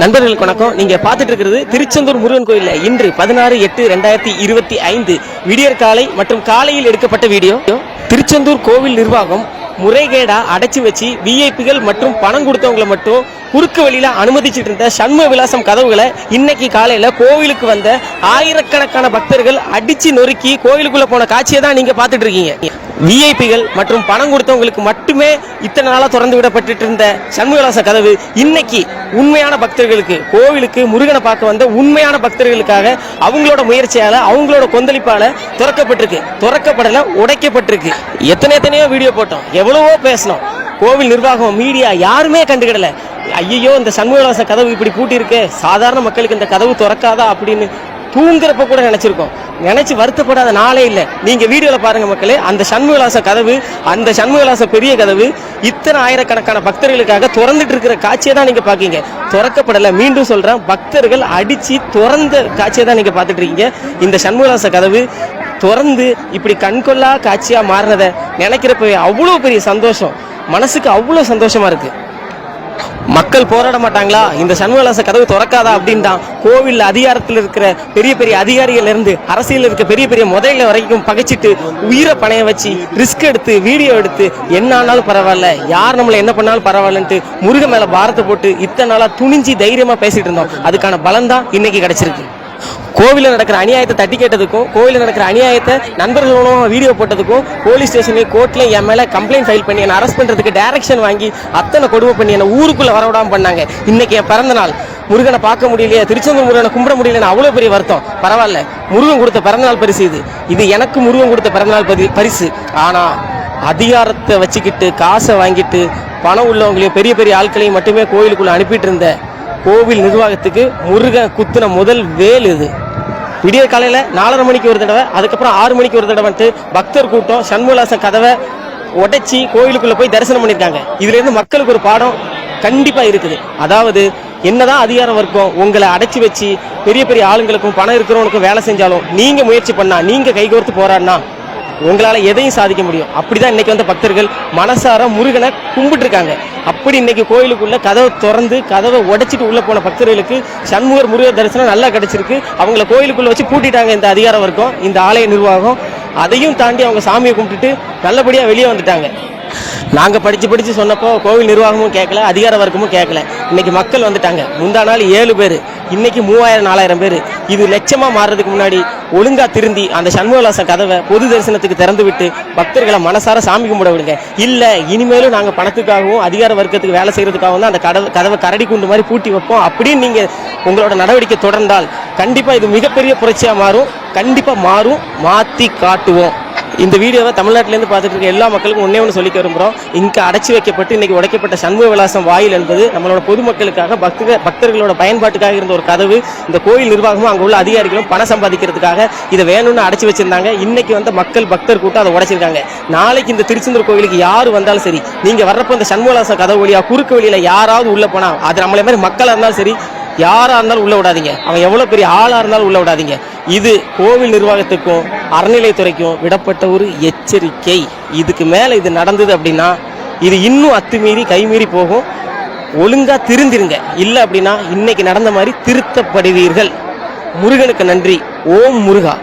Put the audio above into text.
நண்பர்களுக்கு வணக்கம். நீங்க பார்த்துட்டு இருக்கிறது திருச்செந்தூர் முருகன் கோயில்ல இன்று 16/8/2025 விடியற் காலை மற்றும் காலையில் எடுக்கப்பட்ட வீடியோ. திருச்செந்தூர் கோவில் நிர்வாகம் முறைகேடா அடைச்சு வச்சு விஐபிகள் மற்றும் பணம் கொடுத்தவங்களை மட்டும் குறுக்கு வழியில அனுமதிச்சுட்டு இருந்த சண்முக விலாசம் கதவுகளை இன்னைக்கு காலையில கோவிலுக்கு வந்த ஆயிரக்கணக்கான பக்தர்கள் அடிச்சு நொறுக்கி கோவிலுக்குள்ள போன காட்சியை தான் நீங்க பார்த்துட்டு இருக்கீங்க. விஐபிகள் மற்றும் பணம் கொடுத்தவங்களுக்கு மட்டுமே இத்தனை நாளா திறந்து விடப்பட்டு இருந்த சண்முக விலாச கதவு இன்னைக்கு உண்மையான பக்தர்களுக்கு, கோவிலுக்கு முருகனை பார்க்க வந்த உண்மையான பக்தர்களுக்காக அவங்களோட முயற்சியால அவங்களோட கொந்தளிப்பால திறக்கப்பட்டிருக்கு. திறக்கப்படல, உடைக்கப்பட்டிருக்கு. எத்தனையோ வீடியோ போட்டோம், எவ்வளவோ பேசணும். கோவில் நிர்வாகம், மீடியா யாருமே கண்டுக்கிடல. ஐயோ இந்த சண்முக விலாச கதவு இப்படி பூட்டி இருக்கு, சாதாரண மக்களுக்கு இந்த கதவு திறக்காதா அப்படின்னு தூங்குறப்ப கூட நினைச்சிருக்கோம். நினைச்சு வருத்தப்படாத நாளே இல்லை. நீங்க வீடியோல பாருங்க மக்களே, அந்த சண்முக விலாச கதவு, அந்த சண்முக விலாச பெரிய கதவு இத்தனை ஆயிரக்கணக்கான பக்தர்களுக்காக திறந்துட்டு இருக்கிற காட்சியை தான் நீங்க பாக்கீங்க. திறக்கப்படல, மீண்டும் சொல்றேன், பக்தர்கள் அடிச்சு திறந்த காட்சியை தான் நீங்க பாத்துட்டு இருக்கீங்க. இந்த சண்முக விலாச கதவு திறந்து இப்படி கண்கொள்ளா காட்சியா மாறினதை நினைக்கிறப்ப அவ்வளவு பெரிய சந்தோஷம், மனசுக்கு அவ்வளவு சந்தோஷமா இருக்கு. மக்கள் போராட மாட்டாங்களா, இந்த சண்முக விலாச கதவு திறக்காதா அப்படின்னு தான் கோவில் அதிகாரத்தில் இருக்கிற பெரிய பெரிய அதிகாரிகள் இருந்து அரசியல் இருக்க பெரிய பெரிய முதல்ல வரைக்கும் பகைச்சிட்டு உயிரை பணைய வச்சு ரிஸ்க் எடுத்து வீடியோ எடுத்து என்ன ஆனாலும் பரவாயில்ல, யார் நம்மளை என்ன பண்ணாலும் பரவாயில்லன்ட்டு முருகன் மேல பாரத்தை போட்டு இத்தனை நாளா துணிஞ்சு தைரியமா பேசிட்டு இருந்தோம். அதுக்கான பலம் தான் இன்னைக்கு கிடைச்சிருக்கு. கோவிலில் நடக்கிற அநியாயத்தை தட்டி கேட்டதுக்கும், கோவிலில் நடக்கிற அநியாயத்தை நண்பர்களும் வீடியோ போட்டதுக்கும், போலீஸ் ஸ்டேஷன்லேயும் கோர்ட்லையும் என் மேலே கம்ப்ளைண்ட் ஃபைல் பண்ணி என்னை அரெஸ்ட் பண்ணுறதுக்கு டைரக்ஷன் வாங்கி அத்தனை கொடுமை பண்ணி என்னை ஊருக்குள்ளே வரவிடாமல் பண்ணாங்க. இன்னைக்கு என் பிறந்த நாள், முருகனை பார்க்க முடியலையே, திருச்செந்தூர் முருகனை கும்பிட முடியலன்னு அவ்வளோ பெரிய வருத்தம். பரவாயில்ல, முருகன் கொடுத்த பிறந்தநாள் பரிசு இது எனக்கு முருகன் கொடுத்த பிறந்தநாள் பரிசு. ஆனால் அதிகாரத்தை வச்சுக்கிட்டு காசை வாங்கிட்டு பணம் உள்ளவங்களையும் பெரிய பெரிய ஆட்களையும் மட்டுமே கோவிலுக்குள்ளே அனுப்பிட்டு இருந்த கோவில் நிர்வாகத்துக்கு முருகன் குத்துன முதல் வேல் இது. விடிய காலையில் 4:30 மணிக்கு ஒரு தடவை, அதுக்கப்புறம் 6 மணிக்கு ஒரு தடவைன்ட்டு பக்தர் கூட்டம் சண்முக விலாச கதவை உடைச்சி கோயிலுக்குள்ள போய் தரிசனம் பண்ணியிருக்காங்க. இதுல இருந்து மக்களுக்கு ஒரு பாடம் கண்டிப்பா இருக்குது. அதாவது என்னதான் அதிகாரம் வர்க்கம் உங்களை அடைச்சி வச்சு பெரிய பெரிய ஆளுங்களுக்கும் பணம் இருக்கிறவனுக்கும் வேலை செஞ்சாலும் நீங்க முயற்சி பண்ணா, நீங்க கைகோர்த்து போராடினா உங்களால எதையும் சாதிக்க முடியும். அப்படிதான் இன்னைக்கு வந்த பக்தர்கள் மனசார முருகனை கும்பிட்டு இருக்காங்க. அப்படி இன்னைக்கு கோயிலுக்குள்ள கதவை திறந்து கதவை உடைச்சிட்டு உள்ள போன பக்தர்களுக்கு சண்முகர் முருகர் தரிசனம் நல்லா கிடைச்சிருக்கு. அவங்கள கோயிலுக்குள்ள வச்சு பூட்டிட்டாங்க இந்த அதிகார வர்க்கம், இந்த ஆலய நிர்வாகம். அதையும் தாண்டி அவங்க சாமியை கும்பிட்டுட்டு நல்லபடியா வெளியே வந்துட்டாங்க. நாங்க படிச்சு சொன்னப்போ கோவில் நிர்வாகமும் கேட்கல, அதிகார வர்க்கமும் கேட்கல. இன்னைக்கு மக்கள் வந்துட்டாங்க. முந்தா நாள் 7 பேர், இன்னைக்கு 3000-4000 பேர். இது லட்சமா மாறுறதுக்கு முன்னாடி ஒழுங்கா திருந்தி அந்த சண்முக விலாச கதவை பொது தரிசனத்துக்கு திறந்து விட்டு பக்தர்களை மனசார சாமி கும்பிட விடுங்க. இல்ல இனிமேலும் நாங்க பணத்துக்காகவும் அதிகார வர்க்கத்துக்கு வேலை செய்யறதுக்காகவும் தான் அந்த கதவை கரடி குண்டு மாதிரி பூட்டி வைப்போம் அப்படின்னு நீங்க உங்களோட நடவடிக்கை தொடர்ந்தால் கண்டிப்பா இது மிகப்பெரிய புரட்சியா மாறும். கண்டிப்பா மாறும், மாத்தி காட்டுவோம். இந்த வீடியோவை தமிழ்நாட்டிலேருந்து பார்த்துட்டு இருக்க எல்லா மக்களுக்கும் ஒன்று சொல்லிக்க விரும்புகிறோம். இங்கே அடைச்சி வைக்கப்பட்டு இன்னைக்கு உடைக்கப்பட்ட சண்முக விலாசம் வாயில் என்பது நம்மளோட பொதுமக்களுக்காக பக்தர்களோட பயன்பாட்டுக்காக இருந்த ஒரு கதவு. இந்த கோயில் நிர்வாகமும் அங்கே உள்ள அதிகாரிகளும் பணம் சம்பாதிக்கிறதுக்காக இதை வேணும்னு அடைச்சி வச்சிருந்தாங்க. இன்னைக்கு வந்து மக்கள் பக்தர் கூட்டம் அதை உடைச்சிருக்காங்க. நாளைக்கு இந்த திருச்செந்தூர் கோயிலுக்கு யார் வந்தாலும் சரி, நீங்க வர்றப்போ இந்த சண்முக விலாச கதவு வழியா குறுக்கு வழியில யாராவது உள்ள போனா, அது நம்மளே மாதிரி மக்களா இருந்தாலும் சரி, யாரா இருந்தாலும் உள்ள விடாதீங்க. அவன் எவ்வளவு பெரிய ஆளா இருந்தாலும் உள்ள விடாதீங்க. இது கோவில் நிர்வாகத்துக்கும் அறநிலைத்துறைக்கும் விடப்பட்ட ஒரு எச்சரிக்கை. இதுக்கு மேல இது நடந்தது அப்படின்னா இது இன்னும் அத்துமீறி கைமீறி போகும். ஒழுங்கா திருந்திருங்க. இல்லை அப்படின்னா இன்னைக்கு நடந்த மாதிரி திருத்தப்படுவீர்கள். முருகனுக்கு நன்றி. ஓம் முருகா.